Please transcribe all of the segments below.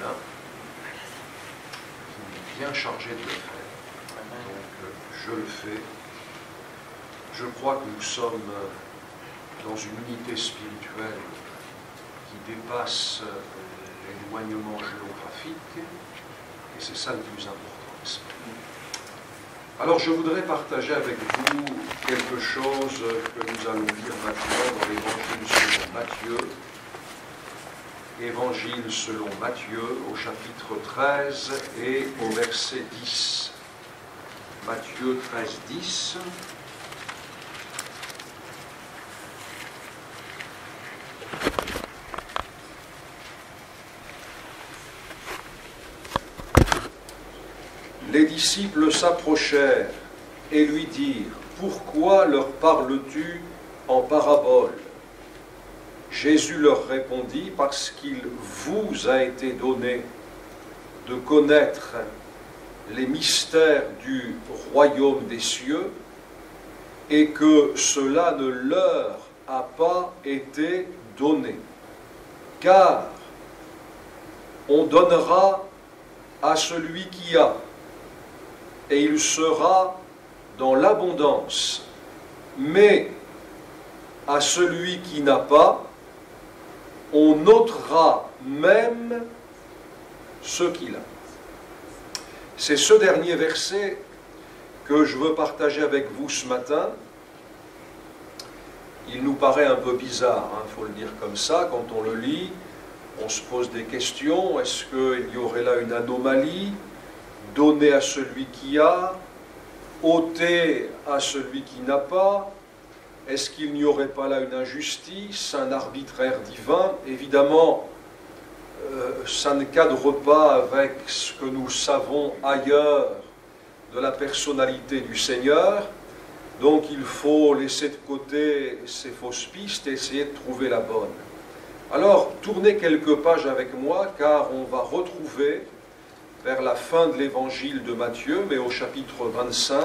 Moulin, qui est bien chargé de le faire. Donc, je le fais. Je crois que nous sommes dans une unité spirituelle qui dépasse l'éloignement géographique, et c'est ça le plus important, n'est-ce pas? Alors je voudrais partager avec vous quelque chose que nous allons lire maintenant dans l'Évangile selon Matthieu. Évangile selon Matthieu au chapitre 13 et au verset 10. Matthieu 13, 10. Les disciples s'approchèrent et lui dirent : « Pourquoi leur parles-tu en parabole ?» Jésus leur répondit : « Parce qu'il vous a été donné de connaître les mystères du royaume des cieux, et que cela ne leur a pas été donné. Car on donnera à celui qui a, et il sera dans l'abondance. Mais à celui qui n'a pas, on ôtera même ce qu'il a. » C'est ce dernier verset que je veux partager avec vous ce matin. Il nous paraît un peu bizarre, il faut le dire comme ça, quand on le lit, on se pose des questions. Est-ce qu'il y aurait là une anomalie ? Donner à celui qui a, ôter à celui qui n'a pas. Est-ce qu'il n'y aurait pas là une injustice, un arbitraire divin? Évidemment, ça ne cadre pas avec ce que nous savons ailleurs de la personnalité du Seigneur. Donc il faut laisser de côté ces fausses pistes et essayer de trouver la bonne. Alors, tournez quelques pages avec moi, car on va retrouver vers la fin de l'évangile de Matthieu, mais au chapitre 25,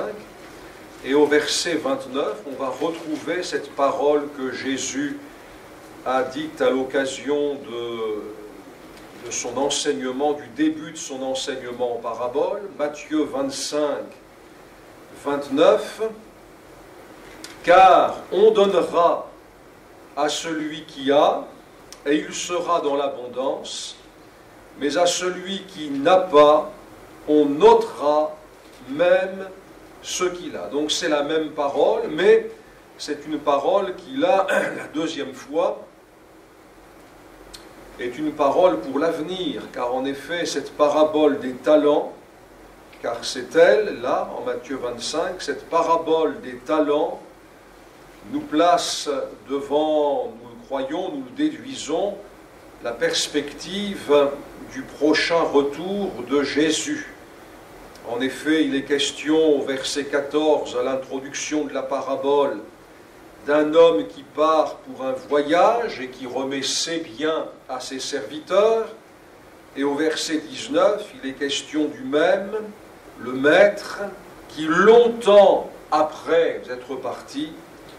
et au verset 29, on va retrouver cette parole que Jésus a dite à l'occasion de son enseignement, du début de son enseignement en parabole. Matthieu 25, 29, « Car on donnera à celui qui a, et il sera dans l'abondance, mais à celui qui n'a pas, on ôtera même ce qu'il a. » Donc c'est la même parole, mais c'est une parole qui, là, la deuxième fois, est une parole pour l'avenir, car en effet, cette parabole des talents, car c'est elle, là, en Matthieu 25, cette parabole des talents nous place devant, nous le croyons, nous le déduisons, la perspective du prochain retour de Jésus. En effet, il est question au verset 14, à l'introduction de la parabole, d'un homme qui part pour un voyage et qui remet ses biens à ses serviteurs. Et au verset 19, il est question du même, le maître, qui longtemps après être parti,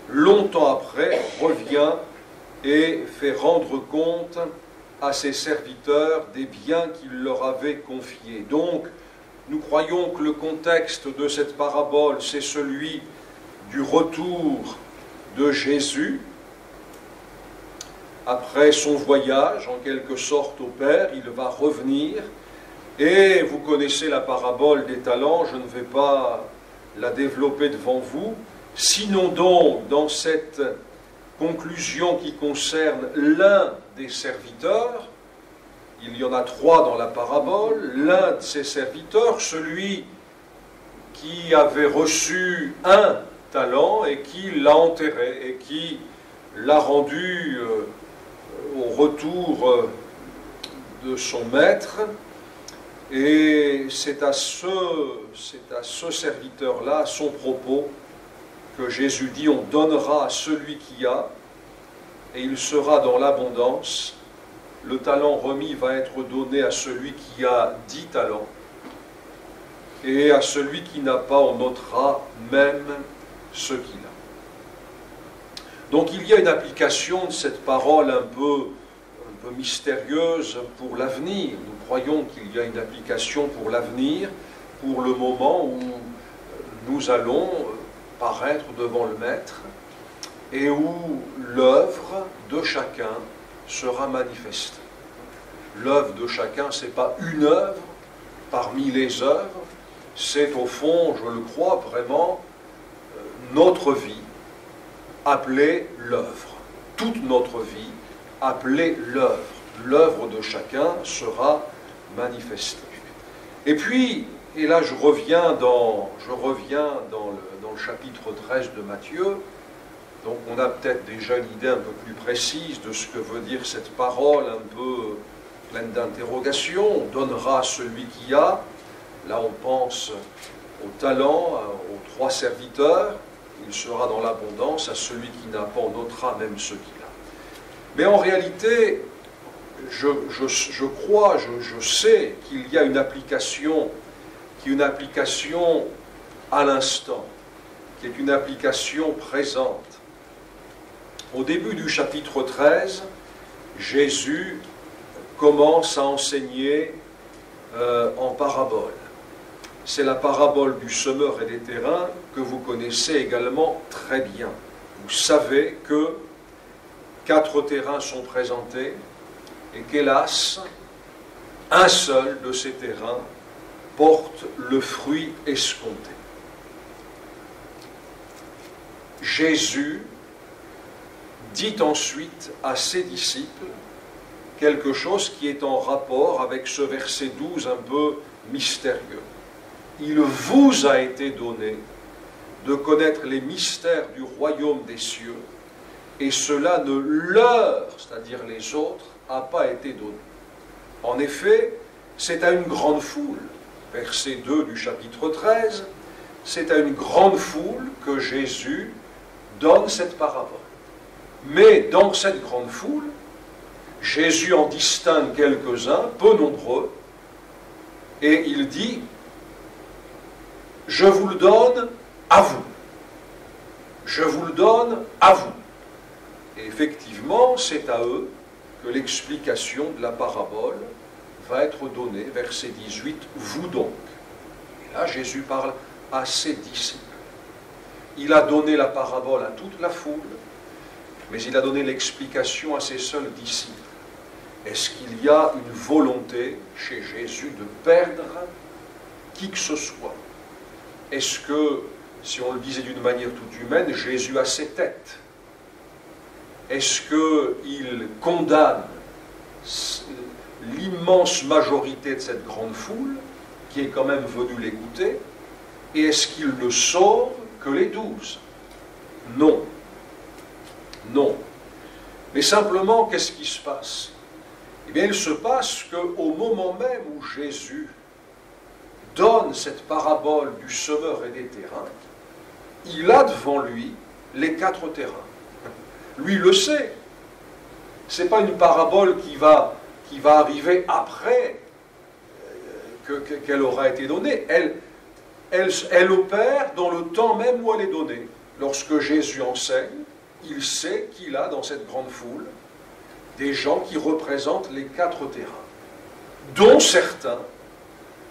longtemps après, revient et fait rendre compte à ses serviteurs des biens qu'il leur avait confiés. Donc, nous croyons que le contexte de cette parabole, c'est celui du retour de Jésus. Après son voyage, en quelque sorte, au Père, il va revenir. Et vous connaissez la parabole des talents, je ne vais pas la développer devant vous. Sinon donc, dans cette conclusion qui concerne l'un des serviteurs, il y en a trois dans la parabole, l'un de ses serviteurs, celui qui avait reçu un talent et qui l'a enterré et qui l'a rendu au retour de son maître. Et c'est à ce serviteur-là, à son propos, que Jésus dit : on donnera à celui qui a, et il sera dans l'abondance. Le talent remis va être donné à celui qui a 10 talents, et à celui qui n'a pas, on ôtera même ce qu'il a. Donc il y a une application de cette parole un peu peu mystérieuse pour l'avenir. Nous croyons qu'il y a une application pour l'avenir, pour le moment où nous allons paraître devant le Maître et où l'œuvre de chacun sera manifestée. L'œuvre de chacun, ce n'est pas une œuvre parmi les œuvres, c'est au fond, je le crois vraiment, notre vie appelée l'œuvre. Toute notre vie appelée l'œuvre. L'œuvre de chacun sera manifestée. Et puis, et là je reviens dans le chapitre 13 de Matthieu, donc on a peut-être déjà une idée un peu plus précise de ce que veut dire cette parole un peu pleine d'interrogations. On donnera à celui qui a, là on pense au talent, aux 3 serviteurs, il sera dans l'abondance, à celui qui n'a pas on ôtera même ce qu'il a. Mais en réalité, je crois, je sais qu'il y a une application, à l'instant, qui est une application présente. Au début du chapitre 13, Jésus commence à enseigner en parabole. C'est la parabole du semeur et des terrains que vous connaissez également très bien. Vous savez que 4 terrains sont présentés et qu'hélas, un seul de ces terrains porte le fruit escompté. Jésus dit ensuite à ses disciples quelque chose qui est en rapport avec ce verset 12 un peu mystérieux. Il vous a été donné de connaître les mystères du royaume des cieux, et cela ne leur, c'est-à-dire les autres, a pas été donné. En effet, c'est à une grande foule, verset 2 du chapitre 13, c'est à une grande foule que Jésus donne cette parabole. Mais dans cette grande foule, Jésus en distingue quelques-uns, peu nombreux, et il dit « Je vous le donne à vous. Je vous le donne à vous. » Et effectivement, c'est à eux que l'explication de la parabole va être donnée, verset 18, « Vous donc. » Et là, Jésus parle à ses disciples. Il a donné la parabole à toute la foule, mais il a donné l'explication à ses seuls disciples. Est-ce qu'il y a une volonté chez Jésus de perdre qui que ce soit? Est-ce que, si on le disait d'une manière toute humaine, Jésus a ses têtes? Est-ce qu'il condamne l'immense majorité de cette grande foule, qui est quand même venue l'écouter, et est-ce qu'il ne sauve que les 12? Non. Non. Mais simplement, qu'est-ce qui se passe? Eh bien, il se passe qu'au moment même où Jésus donne cette parabole du semeur et des terrains, il a devant lui les 4 terrains. Lui le sait. Ce n'est pas une parabole qui va arriver après qu'elle aura été donnée. Elle opère dans le temps même où elle est donnée. Lorsque Jésus enseigne, il sait qu'il a dans cette grande foule des gens qui représentent les 4 terrains, dont certains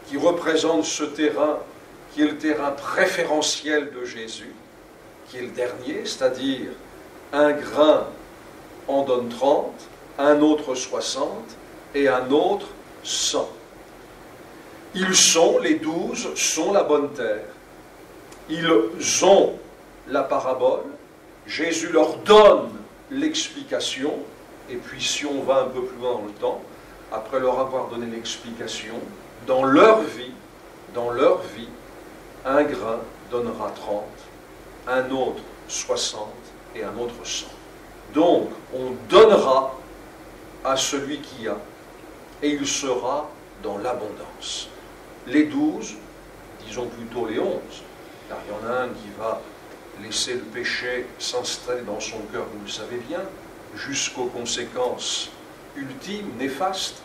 qui représentent ce terrain qui est le terrain préférentiel de Jésus, qui est le dernier, c'est-à-dire un grain en donne 30, un autre 60 et un autre 100. Les 12 sont la bonne terre. Ils ont la parabole, Jésus leur donne l'explication, et puis si on va un peu plus loin dans le temps, après leur avoir donné l'explication, dans leur vie, un grain donnera 30, un autre 60 et un autre 100. Donc, on donnera à celui qui a, et il sera dans l'abondance. Les 12, disons plutôt les 11, car il y en a un qui va laisser le péché s'installer dans son cœur, vous le savez bien, jusqu'aux conséquences ultimes, néfastes,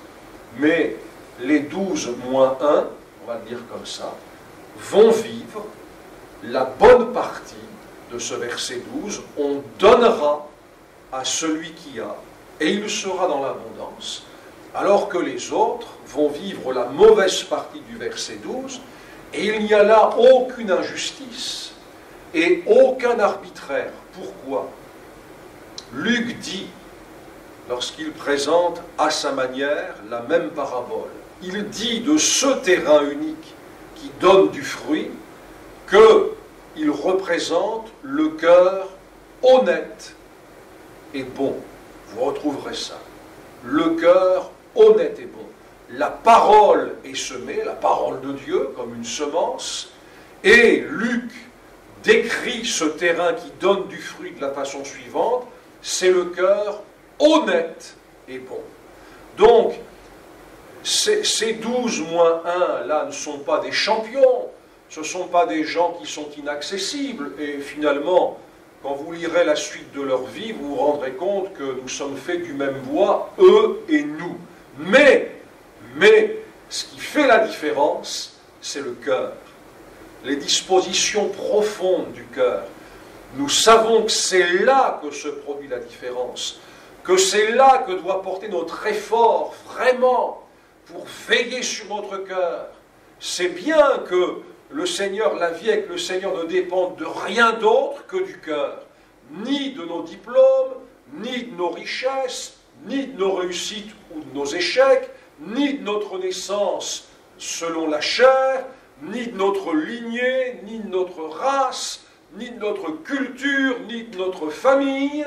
mais les 12 moins 1, on va le dire comme ça, vont vivre la bonne partie de ce verset 12. On donnera à celui qui a, et il sera dans l'abondance, alors que les autres vont vivre la mauvaise partie du verset 12, et il n'y a là aucune injustice et aucun arbitraire. Pourquoi? Luc dit, lorsqu'il présente à sa manière la même parabole, il dit de ce terrain unique qui donne du fruit qu'il représente le cœur honnête et bon. Vous retrouverez ça. Le cœur honnête et bon. La parole est semée, la parole de Dieu, comme une semence, et Luc décrit ce terrain qui donne du fruit de la façon suivante, c'est le cœur honnête et bon. Donc, ces 12 moins 1, là, ne sont pas des champions, ce ne sont pas des gens qui sont inaccessibles, et finalement, quand vous lirez la suite de leur vie, vous vous rendrez compte que nous sommes faits du même bois, eux et nous. Mais, ce qui fait la différence, c'est le cœur. Les dispositions profondes du cœur. Nous savons que c'est là que se produit la différence, que c'est là que doit porter notre effort, vraiment, pour veiller sur notre cœur. C'est bien que le Seigneur, la vie avec le Seigneur ne dépend de rien d'autre que du cœur, ni de nos diplômes, ni de nos richesses, ni de nos réussites ou de nos échecs, ni de notre naissance selon la chair, ni de notre lignée, ni de notre race, ni de notre culture, ni de notre famille,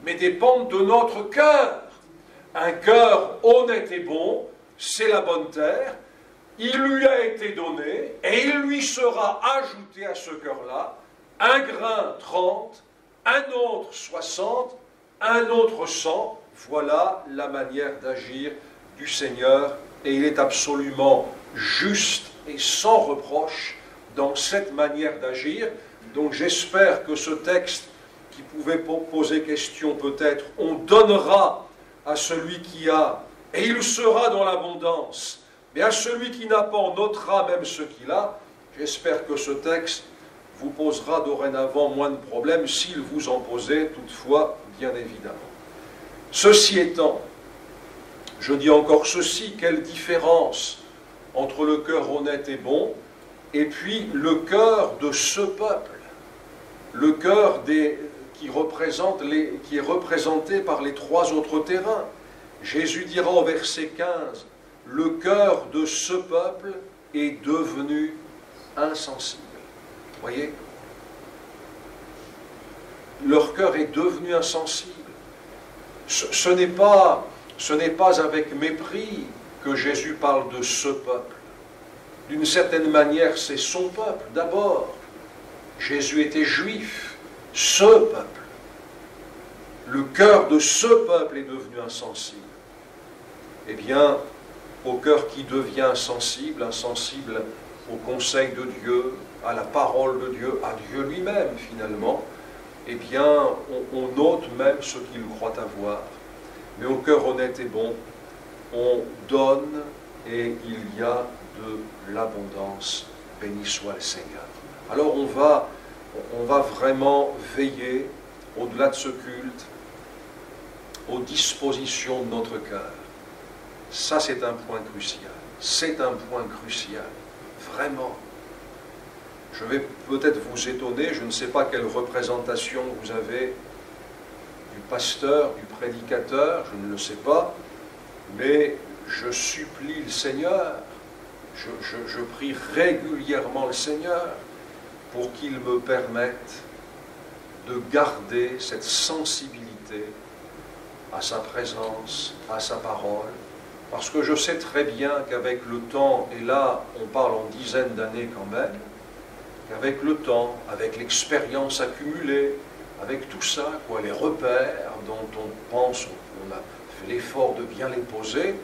mais dépendent de notre cœur. Un cœur honnête et bon, c'est la bonne terre, il lui a été donné, et il lui sera ajouté à ce cœur-là un grain 30, un autre 60, un autre 100. Voilà la manière d'agir du Seigneur, et il est absolument juste et sans reproche dans cette manière d'agir. Donc j'espère que ce texte qui pouvait poser question peut-être, on donnera à celui qui a, et il sera dans l'abondance. Mais à celui qui n'a pas, on notera même ce qu'il a. J'espère que ce texte vous posera dorénavant moins de problèmes, s'il vous en posait toutefois, bien évidemment. Ceci étant, je dis encore ceci, quelle différence entre le cœur honnête et bon, et puis le cœur de ce peuple, le cœur qui est représenté par les 3 autres terrains. Jésus dira au verset 15, le cœur de ce peuple est devenu insensible. Voyez, leur cœur est devenu insensible. Ce n'est pas avec mépris que Jésus parle de ce peuple. D'une certaine manière, c'est son peuple d'abord. Jésus était juif, ce peuple. Le cœur de ce peuple est devenu insensible. Eh bien, au cœur qui devient insensible au conseil de Dieu, à la parole de Dieu, à Dieu lui-même finalement, eh bien, on ôte même ce qu'il croit avoir. Mais au cœur honnête et bon, on donne et il y a de l'abondance. Béni soit le Seigneur. Alors on va vraiment veiller, au-delà de ce culte, aux dispositions de notre cœur. Ça, c'est un point crucial. C'est un point crucial. Vraiment. Je vais peut-être vous étonner, je ne sais pas quelle représentation vous avez du pasteur, du prédicateur, je ne le sais pas, mais je supplie le Seigneur, je prie régulièrement le Seigneur pour qu'il me permette de garder cette sensibilité à sa présence, à sa parole, parce que je sais très bien qu'avec le temps, et là on parle en dizaines d'années quand même, qu'avec le temps, avec l'expérience accumulée, avec tout ça, les repères dont on pense, on a fait l'effort de bien les poser,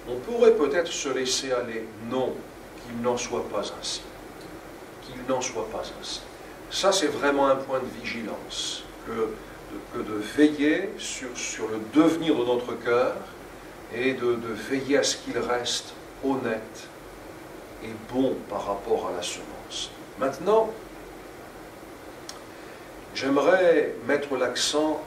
on pourrait peut-être se laisser aller. Non, qu'il n'en soit pas ainsi. Qu'il n'en soit pas ainsi. Ça, c'est vraiment un point de vigilance, que de veiller sur le devenir de notre cœur et de veiller à ce qu'il reste honnête et bon par rapport à la semence. Maintenant, j'aimerais mettre l'accent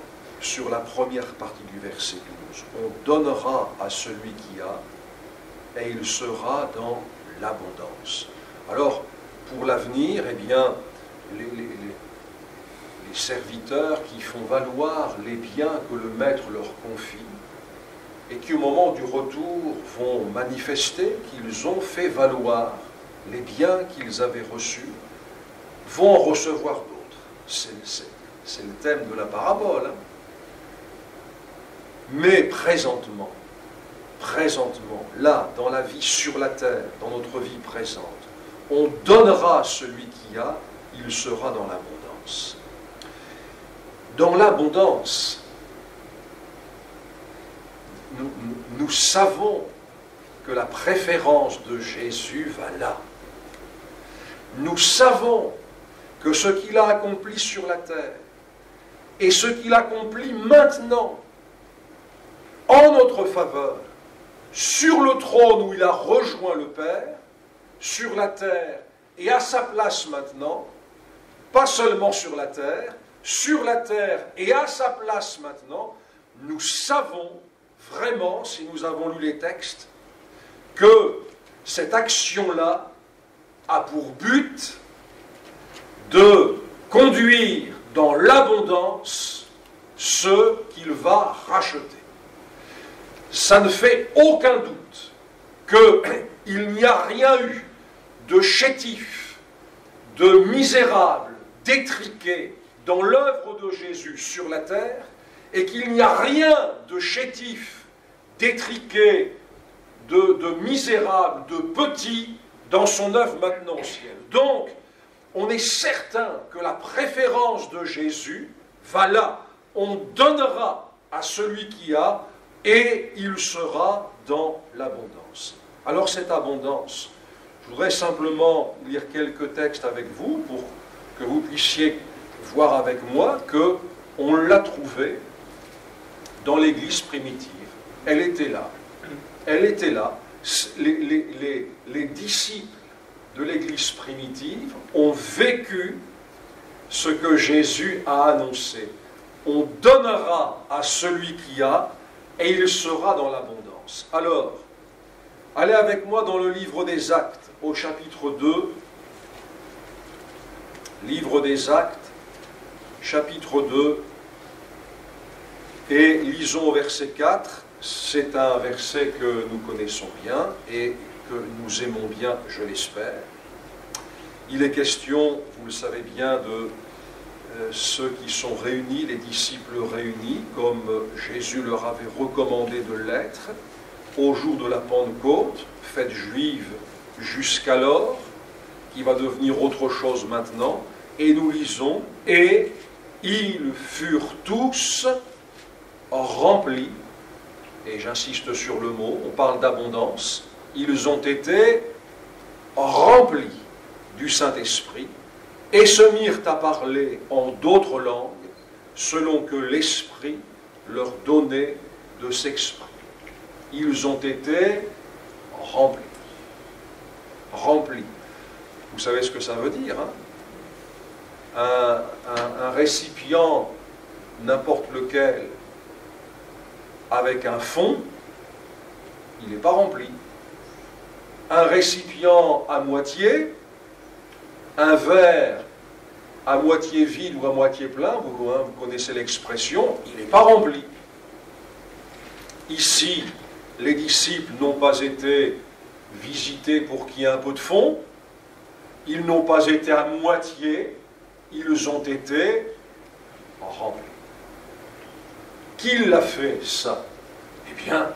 sur la première partie du verset 12. On donnera à celui qui a, et il sera dans l'abondance. Alors, pour l'avenir, eh bien, les serviteurs qui font valoir les biens que le maître leur confie, et qui au moment du retour vont manifester qu'ils ont fait valoir les biens qu'ils avaient reçus, vont en recevoir d'autres. C'est le thème de la parabole. Hein. Mais présentement, là, dans la vie sur la terre, dans notre vie présente, on donnera à celui qui a, il sera dans l'abondance. Dans l'abondance, nous savons que la préférence de Jésus va là. Nous savons que ce qu'il a accompli sur la terre et ce qu'il accomplit maintenant en notre faveur, sur le trône où il a rejoint le Père, sur la terre et à sa place maintenant, pas seulement sur la terre et à sa place maintenant, nous savons vraiment, si nous avons lu les textes, que cette action-là a pour but de conduire dans l'abondance ceux qu'il va racheter. Ça ne fait aucun doute qu'il n'y a rien eu de chétif, de misérable, d'étriqué dans l'œuvre de Jésus sur la terre, et qu'il n'y a rien de chétif, d'étriqué, de misérable, de petit dans son œuvre maintenant au ciel. Donc, on est certain que la préférence de Jésus va là. On donnera à celui qui a, et il sera dans l'abondance. Alors cette abondance, je voudrais simplement lire quelques textes avec vous pour que vous puissiez voir avec moi qu'on l'a trouvée dans l'Église primitive. Elle était là. Elle était là. Les disciples de l'Église primitive ont vécu ce que Jésus a annoncé. On donnera à celui qui a, et il sera dans l'abondance. Alors, allez avec moi dans le livre des Actes, au chapitre 2. Livre des Actes, chapitre 2, et lisons au verset 4. C'est un verset que nous connaissons bien et que nous aimons bien, je l'espère. Il est question, vous le savez bien, de ceux qui sont réunis, les disciples réunis, comme Jésus leur avait recommandé de l'être, au jour de la Pentecôte, fête juive jusqu'alors, qui va devenir autre chose maintenant, et nous lisons, et ils furent tous remplis, et j'insiste sur le mot, on parle d'abondance, ils ont été remplis du Saint-Esprit, et se mirent à parler en d'autres langues, selon que l'Esprit leur donnait de s'exprimer. Ils ont été remplis. Remplis. Vous savez ce que ça veut dire, hein? Un récipient, n'importe lequel, avec un fond, il n'est pas rempli. Un récipient à moitié, un verre à moitié vide ou à moitié plein, vous connaissez l'expression, il n'est pas rempli. Ici, les disciples n'ont pas été visités pour qu'il y ait un peu de fond, ils n'ont pas été à moitié, ils ont été remplis. Qui l'a fait, ça? Eh bien,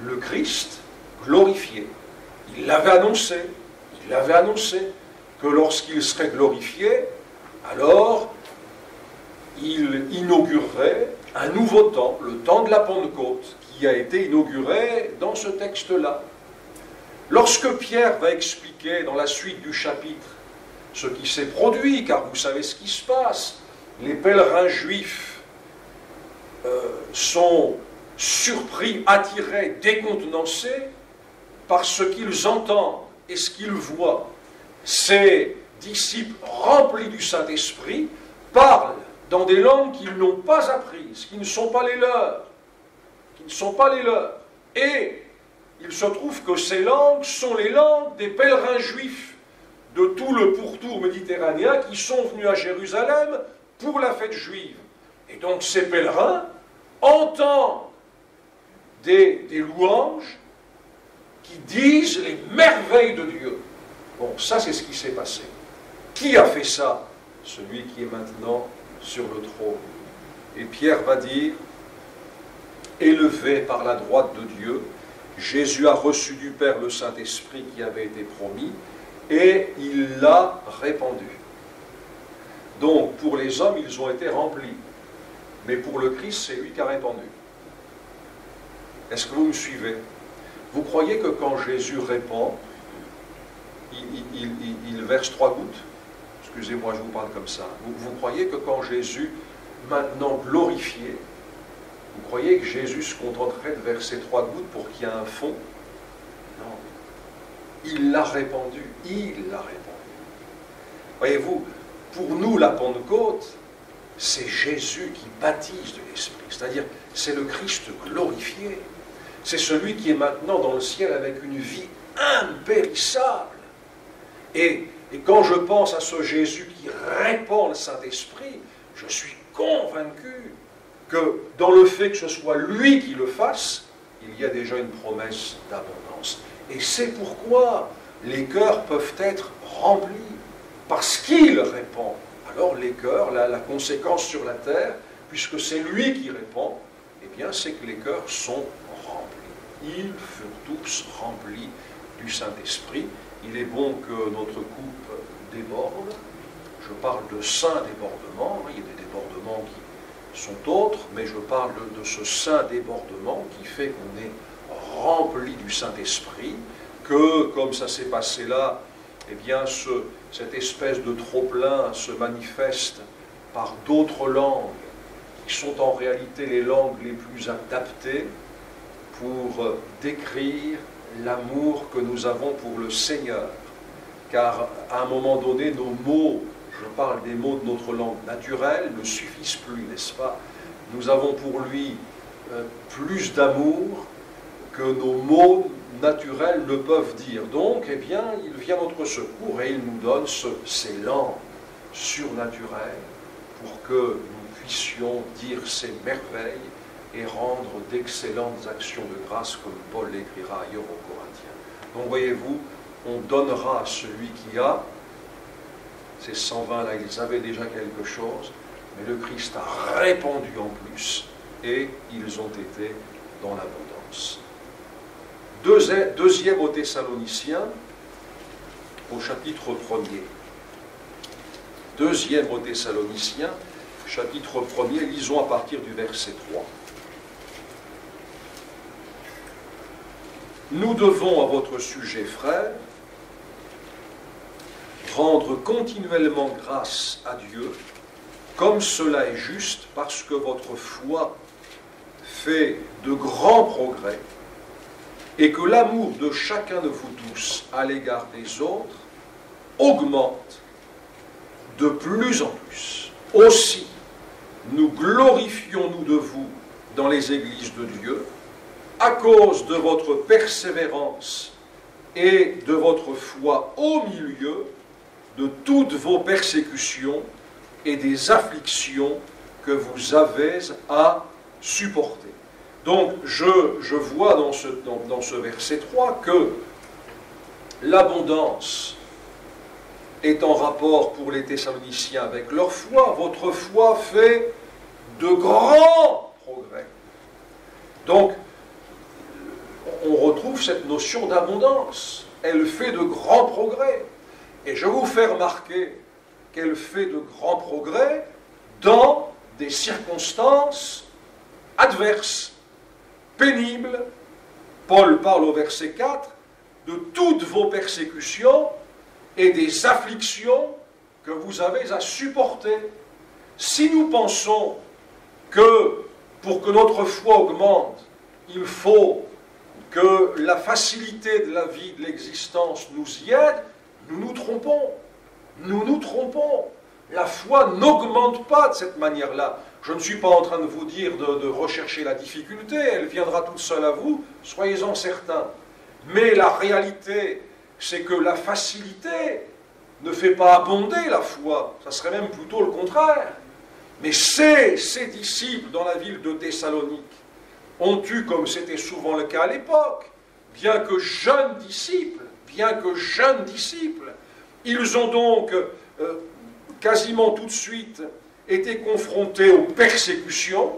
le Christ glorifié. Il l'avait annoncé. Il l'avait annoncé que lorsqu'il serait glorifié, alors il inaugurerait un nouveau temps, le temps de la Pentecôte, qui a été inauguré dans ce texte-là. Lorsque Pierre va expliquer dans la suite du chapitre ce qui s'est produit, car vous savez ce qui se passe, les pèlerins juifs sont surpris, attirés, décontenancés par ce qu'ils entendent et ce qu'ils voient. Ces disciples remplis du Saint-Esprit parlent dans des langues qu'ils n'ont pas apprises, qui ne sont pas les leurs, Et il se trouve que ces langues sont les langues des pèlerins juifs de tout le pourtour méditerranéen qui sont venus à Jérusalem pour la fête juive. Et donc ces pèlerins entendent des louanges qui disent les merveilles de Dieu. Bon, ça c'est ce qui s'est passé. Qui a fait ça? Celui qui est maintenant sur le trône. Et Pierre va dire, élevé par la droite de Dieu, Jésus a reçu du Père le Saint-Esprit qui avait été promis, et il l'a répandu. Donc, pour les hommes, ils ont été remplis. Mais pour le Christ, c'est lui qui a répandu. Est-ce que vous me suivez? Vous croyez que quand Jésus répand, il verse 3 gouttes? Excusez-moi, je vous parle comme ça. Vous croyez que quand Jésus, maintenant glorifié, vous croyez que Jésus se contenterait de verser 3 gouttes pour qu'il y ait un fond? Non. Il l'a répandu. Il l'a répandu. Voyez-vous, pour nous, la Pentecôte, c'est Jésus qui baptise de l'Esprit. C'est-à-dire, c'est le Christ glorifié. C'est celui qui est maintenant dans le ciel avec une vie impérissable. Et quand je pense à ce Jésus qui répand le Saint-Esprit, je suis convaincu que dans le fait que ce soit lui qui le fasse, il y a déjà une promesse d'abondance. Et c'est pourquoi les cœurs peuvent être remplis, parce qu'il répand. Alors les cœurs, la conséquence sur la terre, puisque c'est lui qui répand, eh bien c'est que les cœurs sont remplis. Ils furent tous remplis du Saint-Esprit. Il est bon que notre coupe déborde. Je parle de saint débordement. Il y a des débordements qui sont autres, mais je parle de ce saint débordement qui fait qu'on est rempli du Saint-Esprit, que, comme ça s'est passé là, eh bien, cette espèce de trop-plein se manifeste par d'autres langues, qui sont en réalité les langues les plus adaptées pour décrire l'amour que nous avons pour le Seigneur. Car à un moment donné, nos mots, je parle des mots de notre langue naturelle, ne suffisent plus, n'est-ce pas? Nous avons pour lui plus d'amour que nos mots naturels ne peuvent dire. Donc, eh bien, il vient à notre secours et il nous donne ces langues surnaturelles pour que nous puissions dire ces merveilles et rendre d'excellentes actions de grâce, comme Paul l'écrira ailleurs aux Corinthiens. Donc, voyez-vous, on donnera à celui qui a. Ces 120 là, ils avaient déjà quelque chose, mais le Christ a répandu en plus, et ils ont été dans l'abondance. Deuxième aux Thessaloniciens, au chapitre 1er. Deuxième aux Thessaloniciens, chapitre 1er, lisons à partir du verset 3. Nous devons à votre sujet, frères, rendre continuellement grâce à Dieu, comme cela est juste, parce que votre foi fait de grands progrès, et que l'amour de chacun de vous tous à l'égard des autres augmente de plus en plus. Aussi, nous glorifions-nous de vous dans les églises de Dieu, à cause de votre persévérance et de votre foi au milieu de toutes vos persécutions et des afflictions que vous avez à supporter. Donc, je vois dans ce verset 3 que l'abondance est en rapport pour les Thessaloniciens avec leur foi. Votre foi fait de grands progrès. Donc, on retrouve cette notion d'abondance. Elle fait de grands progrès. Et je vous fais remarquer qu'elle fait de grands progrès dans des circonstances adverses, pénibles. Paul parle au verset 4 de toutes vos persécutions et des afflictions que vous avez à supporter. Si nous pensons que pour que notre foi augmente, il faut que la facilité de la vie, de l'existence nous y aide, nous nous trompons. Nous nous trompons. La foi n'augmente pas de cette manière-là. Je ne suis pas en train de vous dire de rechercher la difficulté, elle viendra toute seule à vous, soyez-en certains. Mais la réalité, c'est que la facilité ne fait pas abonder la foi, ça serait même plutôt le contraire. Mais ces disciples dans la ville de Thessalonique ont eu, comme c'était souvent le cas à l'époque, bien que jeunes disciples, ils ont donc quasiment tout de suite été confrontés aux persécutions,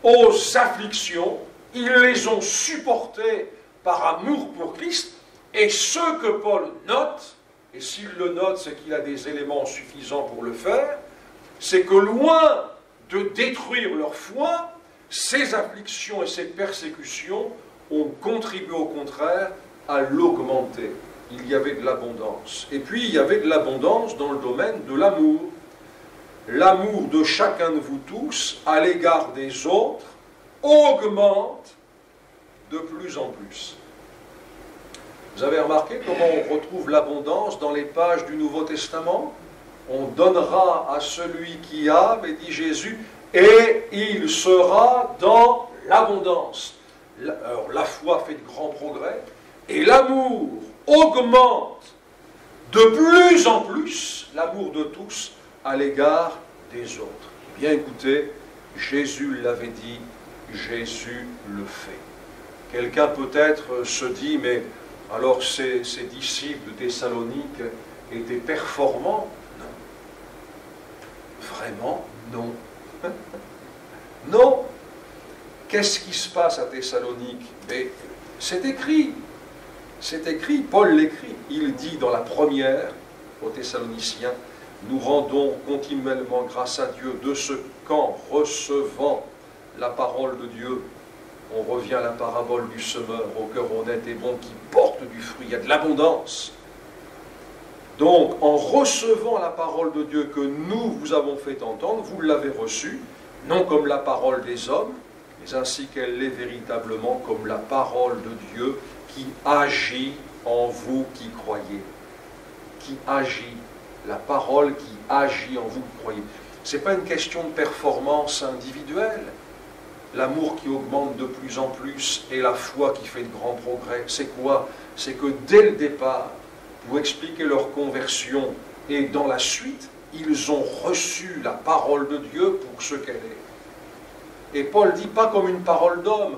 aux afflictions, ils les ont supportées par amour pour Christ, et ce que Paul note, et s'il le note, c'est qu'il a des éléments suffisants pour le faire, c'est que loin de détruire leur foi, ces afflictions et ces persécutions ont contribué au contraire à l'augmenter. Il y avait de l'abondance. Et puis il y avait de l'abondance dans le domaine de l'amour. L'amour de chacun de vous tous à l'égard des autres augmente de plus en plus. Vous avez remarqué comment on retrouve l'abondance dans les pages du Nouveau Testament? On donnera à celui qui a, mais dit Jésus, et il sera dans l'abondance. Alors la foi fait de grands progrès, et l'amour augmente de plus en plus, l'amour de tous, à l'égard des autres. Bien écoutez, Jésus l'avait dit, Jésus le fait. Quelqu'un peut-être se dit, mais alors ces disciples de Thessalonique étaient performants? Non. Vraiment, non. Non. Qu'est-ce qui se passe à Thessalonique? Mais c'est écrit. C'est écrit, Paul l'écrit. Il dit dans la première, aux Thessaloniciens, nous rendons continuellement grâce à Dieu de ce qu'en recevant la parole de Dieu, on revient à la parabole du semeur au cœur honnête et bon qui porte du fruit, il y a de l'abondance. Donc, en recevant la parole de Dieu que nous vous avons fait entendre, vous l'avez reçue, non comme la parole des hommes, mais ainsi qu'elle l'est véritablement comme la parole de Dieu qui agit en vous qui croyez. Qui agit, la parole qui agit en vous qui croyez. Ce n'est pas une question de performance individuelle. L'amour qui augmente de plus en plus et la foi qui fait de grands progrès. C'est quoi? C'est que dès le départ, pour expliquer leur conversion et dans la suite, ils ont reçu la parole de Dieu pour ce qu'elle est. Et Paul dit pas comme une parole d'homme.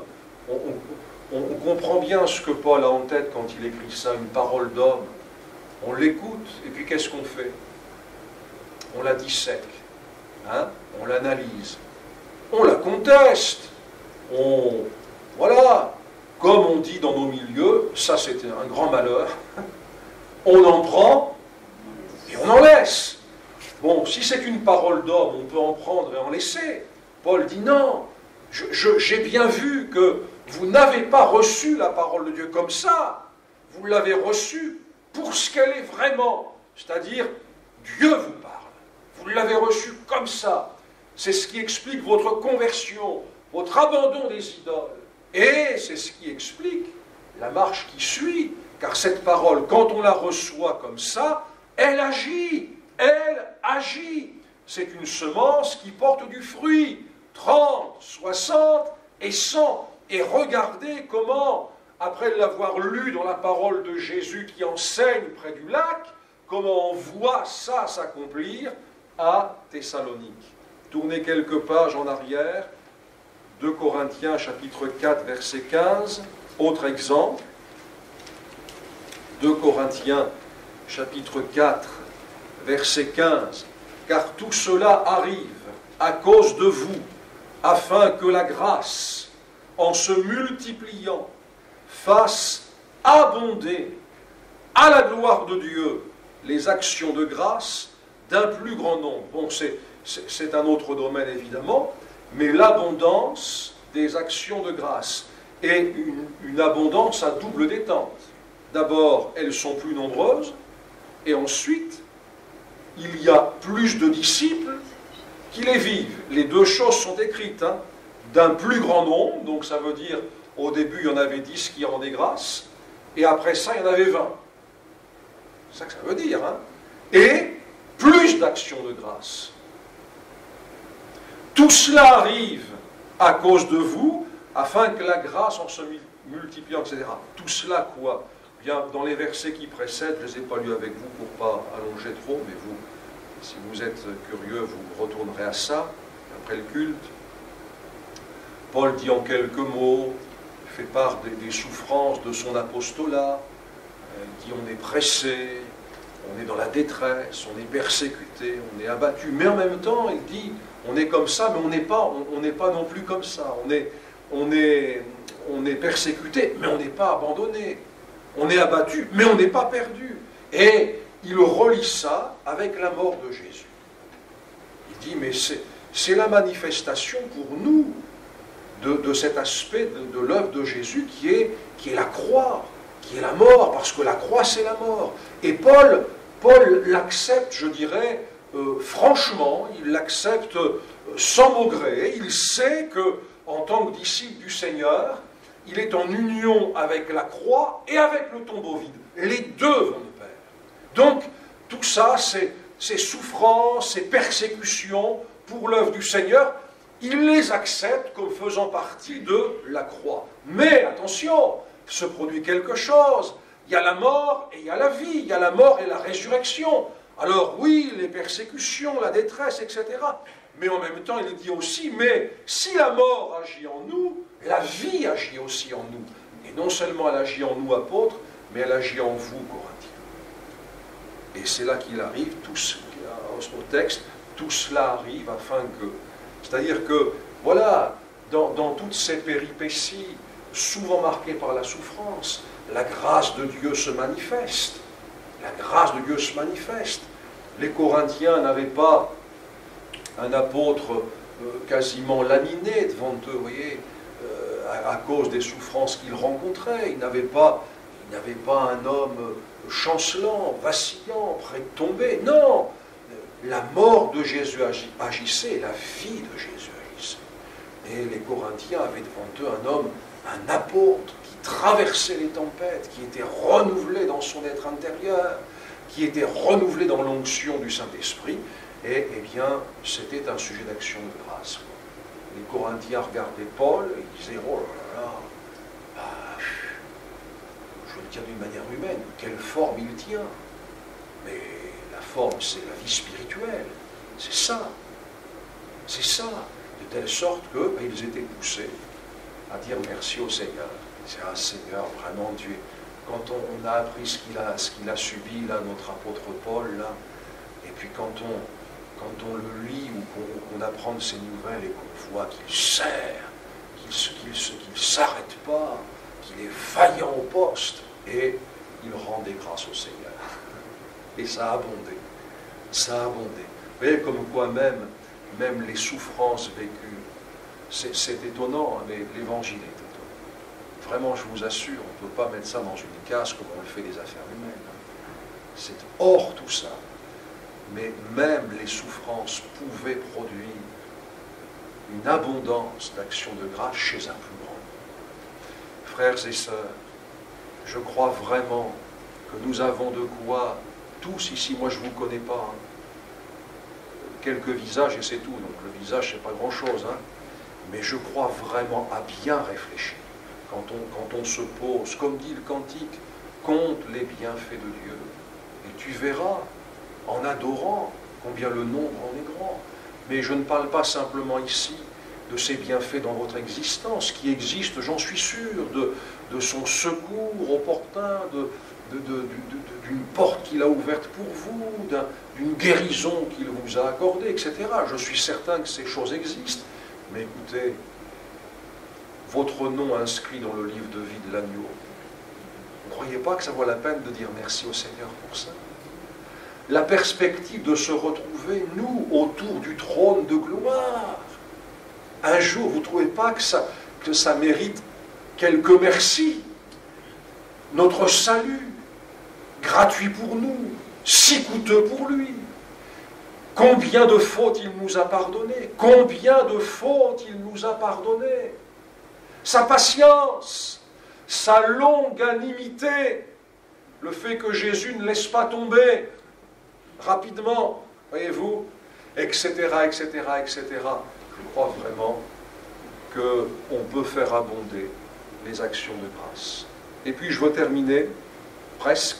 On comprend bien ce que Paul a en tête quand il écrit ça, une parole d'homme. On l'écoute, et puis qu'est-ce qu'on fait? On la dissèque, hein? On l'analyse, on la conteste, voilà, comme on dit dans nos milieux, ça c'était un grand malheur, on en prend et on en laisse. Bon, si c'est une parole d'homme, on peut en prendre et en laisser. Paul dit non, j'ai bien vu que vous n'avez pas reçu la parole de Dieu comme ça, vous l'avez reçue pour ce qu'elle est vraiment, c'est-à-dire Dieu vous parle. Vous l'avez reçue comme ça. C'est ce qui explique votre conversion, votre abandon des idoles. Et c'est ce qui explique la marche qui suit. Car cette parole, quand on la reçoit comme ça, elle agit. Elle agit. C'est une semence qui porte du fruit. 30, 60 et 100. Et regardez comment, après l'avoir lu dans la parole de Jésus qui enseigne près du lac, comment on voit ça s'accomplir à Thessalonique. Tournez quelques pages en arrière, 2 Corinthiens chapitre 4 verset 15, autre exemple, 2 Corinthiens chapitre 4 verset 15, car tout cela arrive à cause de vous, afin que la grâce, en se multipliant, fasse abonder à la gloire de Dieu les actions de grâce d'un plus grand nombre. Bon, c'est un autre domaine évidemment, mais l'abondance des actions de grâce est une abondance à double détente. D'abord, elles sont plus nombreuses, et ensuite, il y a plus de disciples qui les vivent. Les deux choses sont écrites, hein, d'un plus grand nombre, donc ça veut dire, au début, il y en avait 10 qui rendaient grâce, et après ça, il y en avait 20. C'est ça que ça veut dire, hein. Et plus d'actions de grâce. Tout cela arrive à cause de vous, afin que la grâce en se multipliant, etc. Tout cela quoi? Bien, dans les versets qui précèdent, je ne les ai pas lus avec vous pour ne pas allonger trop, mais vous, si vous êtes curieux, vous retournerez à ça, après le culte. Paul dit en quelques mots, fait part des souffrances de son apostolat, dit on est pressé, on est dans la détresse, on est persécuté, on est abattu, mais en même temps, il dit, on est comme ça, mais on n'est pas non plus comme ça, on est persécuté, mais on n'est pas abandonné, on est abattu, mais on n'est pas perdu. Et il relie ça avec la mort de Jésus. Il dit, mais c'est la manifestation pour nous de cet aspect de l'œuvre de Jésus qui est la croix, qui est la mort, parce que la croix c'est la mort. Et Paul l'accepte, je dirais, franchement, il l'accepte sans maugréer. Il sait que, en tant que disciple du Seigneur, il est en union avec la croix et avec le tombeau vide. Les deux vont de pair. Donc, tout ça, ces souffrances, ces persécutions pour l'œuvre du Seigneur, il les accepte comme faisant partie de la croix. Mais, attention, se produit quelque chose. Il y a la mort et il y a la vie. Il y a la mort et la résurrection. Alors oui, les persécutions, la détresse, etc. Mais en même temps, il dit aussi, mais si la mort agit en nous, la vie agit aussi en nous. Et non seulement elle agit en nous, apôtres, mais elle agit en vous, Corinthiens. Et c'est là qu'il arrive, au texte, tout cela arrive afin que... C'est-à-dire que, voilà, dans toutes ces péripéties, souvent marquées par la souffrance, la grâce de Dieu se manifeste. La grâce de Dieu se manifeste. Les Corinthiens n'avaient pas un apôtre quasiment laminé devant eux, vous voyez, à cause des souffrances qu'ils rencontraient. Ils n'avaient pas un homme chancelant, vacillant, prêt de tomber. Non! La mort de Jésus agissait, la vie de Jésus agissait. Et les Corinthiens avaient devant eux un homme, un apôtre, qui traversait les tempêtes, qui était renouvelé dans son être intérieur, qui était renouvelé dans l'onction du Saint-Esprit. Et eh bien, c'était un sujet d'action de grâce. Les Corinthiens regardaient Paul et ils disaient, oh là là, je veux le dire d'une manière humaine, quelle forme il tient. Mais la forme, c'est la vie spirituelle. C'est ça. C'est ça. De telle sorte qu'ils étaient poussés à dire merci au Seigneur. C'est un Seigneur, vraiment Dieu. Quand on a appris ce qu'il a subi, là, notre apôtre Paul, là, et puis quand on le lit ou qu'on apprend de ses nouvelles et qu'on voit qu'il sert, qu'il ne s'arrête pas, qu'il est vaillant au poste, et il rendait grâce au Seigneur. Et ça a abondé. Ça a abondé. Vous voyez, comme quoi même les souffrances vécues, c'est étonnant, hein, mais l'évangile est étonnant. Vraiment, je vous assure, on ne peut pas mettre ça dans une case comme on le fait des affaires humaines. Hein. C'est hors tout ça. Mais même les souffrances pouvaient produire une abondance d'action de grâce chez un plus grand. Frères et sœurs, je crois vraiment que nous avons de quoi, tous ici, moi je ne vous connais pas, hein, quelques visages et c'est tout, donc le visage c'est pas grand-chose, hein, mais je crois vraiment à bien réfléchir. Quand on se pose, comme dit le cantique, compte les bienfaits de Dieu, et tu verras, en adorant, combien le nombre en est grand. Mais je ne parle pas simplement ici de ses bienfaits dans votre existence, qui existent, j'en suis sûr, de son secours opportun, d'une porte qu'il a ouverte pour vous, d'une guérison qu'il vous a accordée, etc. Je suis certain que ces choses existent. Mais écoutez, votre nom inscrit dans le livre de vie de l'agneau, vous ne croyez pas que ça vaut la peine de dire merci au Seigneur pour ça? La perspective de se retrouver, nous, autour du trône de gloire. Un jour, vous ne trouvez pas que ça mérite quelques merci? Notre salut, gratuit pour nous, si coûteux pour lui. Combien de fautes il nous a pardonnées? Combien de fautes il nous a pardonnées? Sa patience, sa longanimité, le fait que Jésus ne laisse pas tomber rapidement voyez-vous, etc., etc., etc. Je crois vraiment qu'on peut faire abonder les actions de grâce. Et puis je veux terminer, presque,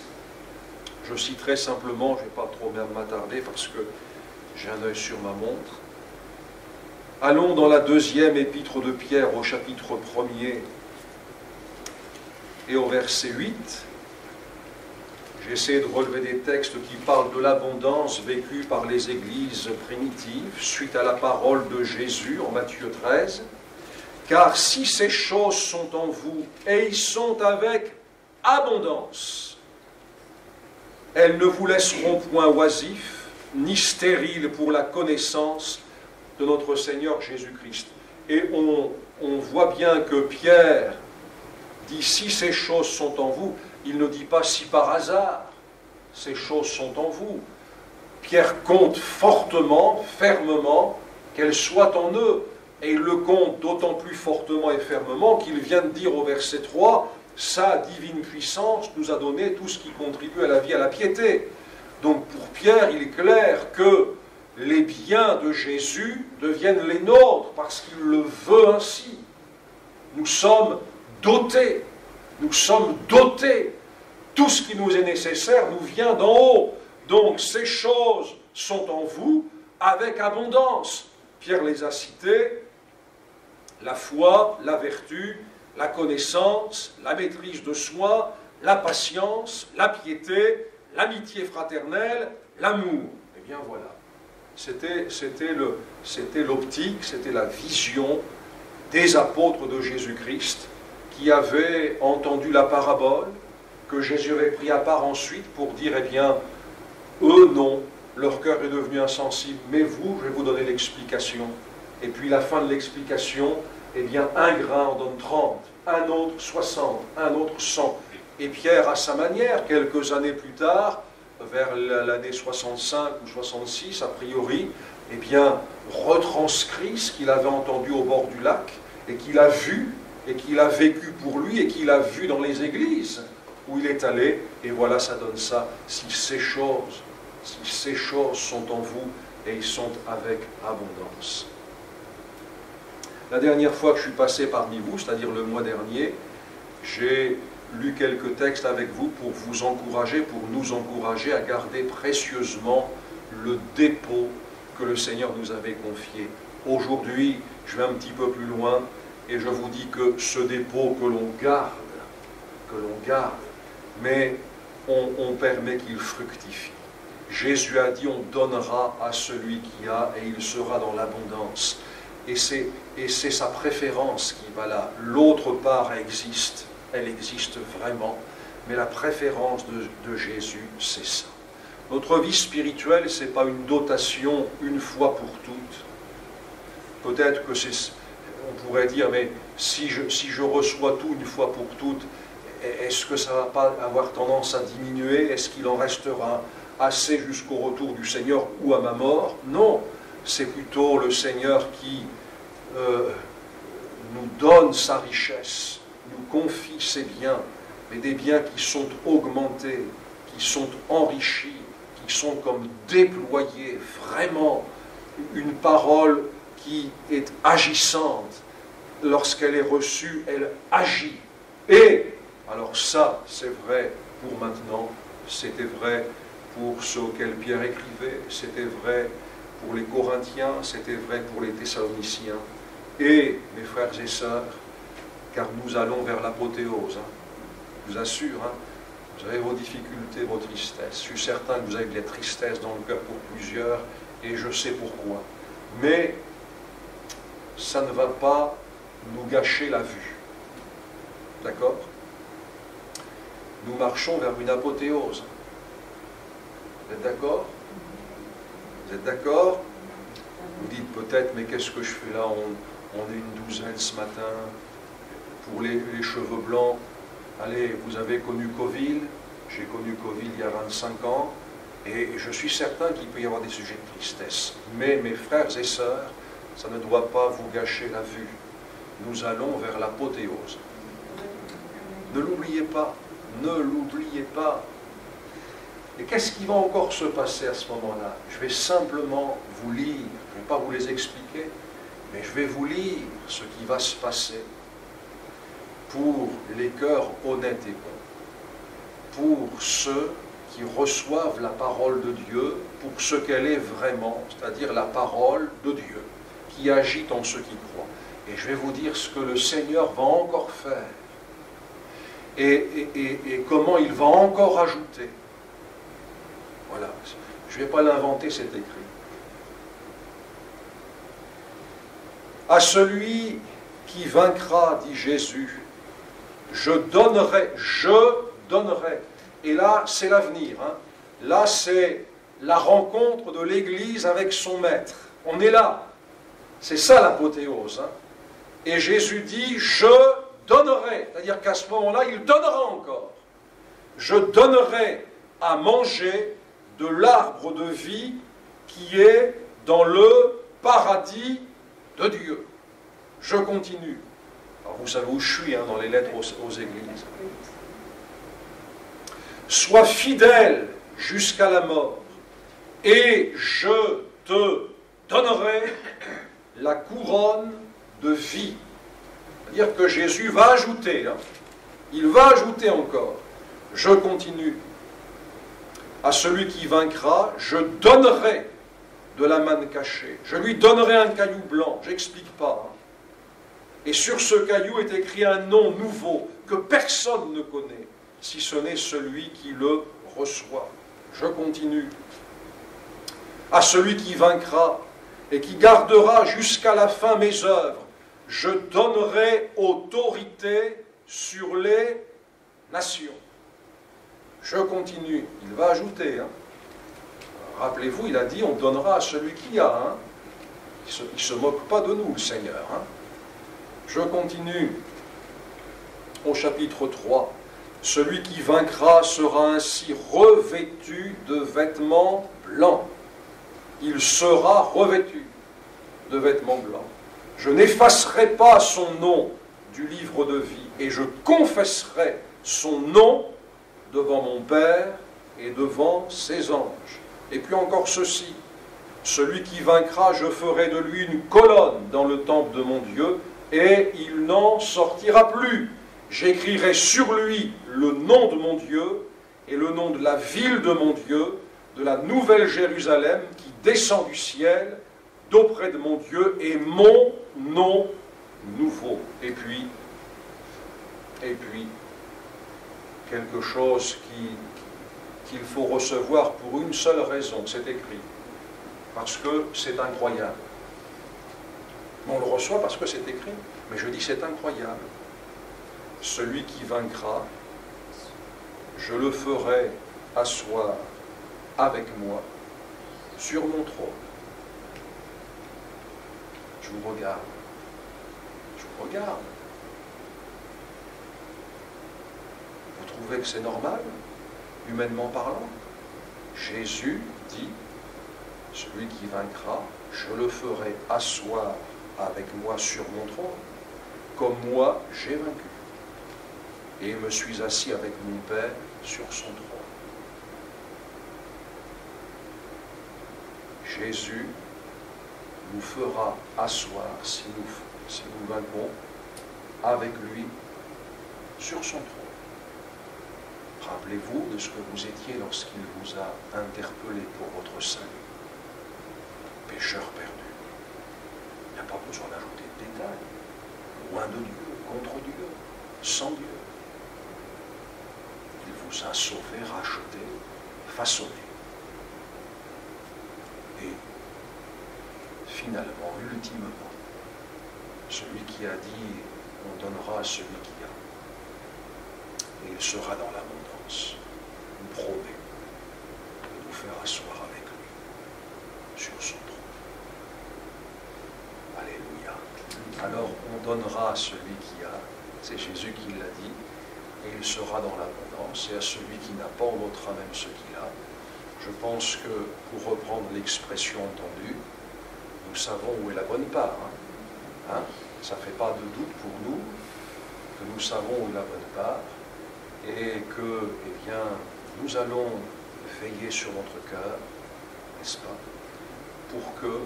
je citerai simplement, je ne vais pas trop bien m'attarder parce que j'ai un œil sur ma montre. Allons dans la deuxième épître de Pierre au chapitre 1er et au verset 8. J'ai essayé de relever des textes qui parlent de l'abondance vécue par les églises primitives suite à la parole de Jésus en Matthieu 13. Car si ces choses sont en vous, et ils sont avec abondance, elles ne vous laisseront point oisifs, ni stériles pour la connaissance de notre Seigneur Jésus-Christ. Et on voit bien que Pierre dit, si ces choses sont en vous, il ne dit pas si par hasard ces choses sont en vous. Pierre compte fortement, fermement, qu'elles soient en eux. Et il le compte d'autant plus fortement et fermement qu'il vient de dire au verset 3, sa divine puissance nous a donné tout ce qui contribue à la vie, à la piété. Donc pour Pierre, il est clair que les biens de Jésus deviennent les nôtres parce qu'il le veut ainsi. Nous sommes dotés. Nous sommes dotés. Tout ce qui nous est nécessaire nous vient d'en haut. Donc ces choses sont en vous avec abondance. Pierre les a citées. La foi, la vertu, la connaissance, la maîtrise de soi, la patience, la piété, l'amitié fraternelle, l'amour. Eh bien voilà. C'était l'optique, c'était la vision des apôtres de Jésus-Christ qui avaient entendu la parabole, que Jésus avait pris à part ensuite pour dire, eh bien, eux non, leur cœur est devenu insensible, mais vous, je vais vous donner l'explication. Et puis la fin de l'explication, eh bien, un grain en donne 30, un autre 60, un autre 100. Et Pierre, à sa manière, quelques années plus tard, vers l'année 65 ou 66, a priori, eh bien, retranscrit ce qu'il avait entendu au bord du lac, et qu'il a vu, et qu'il a vécu pour lui, et qu'il a vu dans les églises où il est allé, et voilà, ça donne ça. Si ces choses sont en vous, et ils sont avec abondance. La dernière fois que je suis passé parmi vous, c'est-à-dire le mois dernier, j'ai lu quelques textes avec vous pour vous encourager, pour nous encourager à garder précieusement le dépôt que le Seigneur nous avait confié. Aujourd'hui, je vais un petit peu plus loin et je vous dis que ce dépôt que l'on garde, mais on permet qu'il fructifie. Jésus a dit, on donnera à celui qui a et il sera dans l'abondance. Et c'est sa préférence qui va là. L'autre part existe, elle existe vraiment, mais la préférence de Jésus, c'est ça. Notre vie spirituelle, ce n'est pas une dotation une fois pour toutes. Peut-être que on pourrait dire, mais si je reçois tout une fois pour toutes, est-ce que ça ne va pas avoir tendance à diminuer? Est-ce qu'il en restera assez jusqu'au retour du Seigneur ou à ma mort? Non, c'est plutôt le Seigneur qui nous donne sa richesse, nous confie ses biens, mais des biens qui sont augmentés, qui sont enrichis, qui sont comme déployés, vraiment une parole qui est agissante. Lorsqu'elle est reçue, elle agit. Et, alors ça, c'est vrai pour maintenant, c'était vrai pour ceux auxquels Pierre écrivait, c'était vrai pour les Corinthiens, c'était vrai pour les Thessaloniciens. Et, mes frères et sœurs, car nous allons vers l'apothéose, je vous assure, vous avez vos difficultés, vos tristesses. Je suis certain que vous avez de la tristesse dans le cœur pour plusieurs, et je sais pourquoi. Mais ça ne va pas nous gâcher la vue. D'accord? Nous marchons vers une apothéose. Vous êtes d'accord? Vous êtes d'accord? Vous dites peut-être, mais qu'est-ce que je fais là? On est une douzaine ce matin. Pour les cheveux blancs, allez, vous avez connu Coville. J'ai connu Coville il y a 25 ans. Et je suis certain qu'il peut y avoir des sujets de tristesse. Mais mes frères et sœurs, ça ne doit pas vous gâcher la vue. Nous allons vers l'apothéose. Ne l'oubliez pas. Ne l'oubliez pas. Et qu'est-ce qui va encore se passer à ce moment-là? Je vais simplement vous lire, je ne vais pas vous les expliquer, mais je vais vous lire ce qui va se passer pour les cœurs honnêtes et bons, pour ceux qui reçoivent la parole de Dieu pour ce qu'elle est vraiment, c'est-à-dire la parole de Dieu, qui agit en ceux qui croient. Et je vais vous dire ce que le Seigneur va encore faire, et comment il va encore ajouter. Voilà, je ne vais pas l'inventer, c'est écrit. À celui qui vaincra, dit Jésus, je donnerai. Et là, c'est l'avenir. Hein. Là, c'est la rencontre de l'Église avec son Maître. On est là. C'est ça l'apothéose. Hein. Et Jésus dit, je donnerai. C'est-à-dire qu'à ce moment-là, il donnera encore. Je donnerai à manger de l'arbre de vie qui est dans le paradis de Dieu. Je continue. Alors vous savez où je suis hein, dans les lettres aux églises. Sois fidèle jusqu'à la mort, et je te donnerai la couronne de vie. C'est-à-dire que Jésus va ajouter, hein, il va ajouter encore. Je continue. À celui qui vaincra, je donnerai de la manne cachée. Je lui donnerai un caillou blanc, j'explique pas. Hein. Et sur ce caillou est écrit un nom nouveau que personne ne connaît, si ce n'est celui qui le reçoit. Je continue. À celui qui vaincra et qui gardera jusqu'à la fin mes œuvres, je donnerai autorité sur les nations. Je continue. Il va ajouter. Hein. Rappelez-vous, il a dit, on donnera à celui qui a. Hein. Il ne se moque pas de nous, le Seigneur. Hein. Je continue. Au chapitre 3. Celui qui vaincra sera ainsi revêtu de vêtements blancs. Il sera revêtu de vêtements blancs. Je n'effacerai pas son nom du livre de vie, et je confesserai son nom devant mon Père et devant ses anges. Et puis encore ceci, celui qui vaincra, je ferai de lui une colonne dans le temple de mon Dieu, et il n'en sortira plus. J'écrirai sur lui le nom de mon Dieu et le nom de la ville de mon Dieu, de la nouvelle Jérusalem qui descend du ciel d'auprès de mon Dieu, et mon nom nouveau. Et puis, quelque chose qu'il faut recevoir pour une seule raison, c'est écrit, parce que c'est incroyable. On le reçoit parce que c'est écrit, mais je dis c'est incroyable. Celui qui vaincra, je le ferai asseoir avec moi sur mon trône. Je vous regarde. Je vous regarde. Vous trouvez que c'est normal, humainement parlant? Jésus dit, celui qui vaincra, je le ferai asseoir avec moi sur mon trône, comme moi j'ai vaincu. Et me suis assis avec mon Père sur son trône. Jésus nous fera asseoir, si nous vainquons, avec lui sur son trône. Rappelez-vous de ce que vous étiez lorsqu'il vous a interpellé pour votre salut. Pécheur perdu. Il n'y a pas besoin d'ajouter de détails. Loin de Dieu, contre Dieu, sans Dieu. Il vous a sauvé, racheté, façonné. Et finalement, ultimement, celui qui a dit, on donnera à celui qui a. Et il sera dans l'abondance. Nous promet de nous faire asseoir avec lui sur son trône. Alléluia. Alors on donnera à celui qui a, c'est Jésus qui l'a dit, et il sera dans l'abondance, et à celui qui n'a pas, on notera même ce qu'il a. Je pense que, pour reprendre l'expression entendue, nous savons où est la bonne part. Hein? Ça ne fait pas de doute pour nous que nous savons où est la bonne part, et que, eh bien, nous allons veiller sur notre cœur, n'est-ce pas, pour que,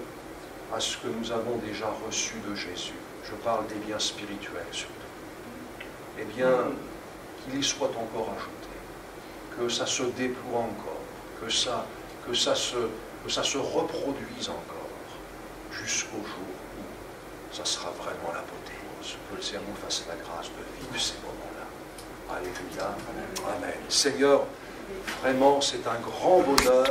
à ce que nous avons déjà reçu de Jésus, je parle des biens spirituels surtout, eh bien, qu'il y soit encore ajouté, que ça se déploie encore, que ça se reproduise encore, jusqu'au jour où ça sera vraiment l'apothéose. Que le Seigneur nous fasse la grâce de vivre ces moments-là. Alléluia. Amen. Seigneur, vraiment, c'est un grand bonheur.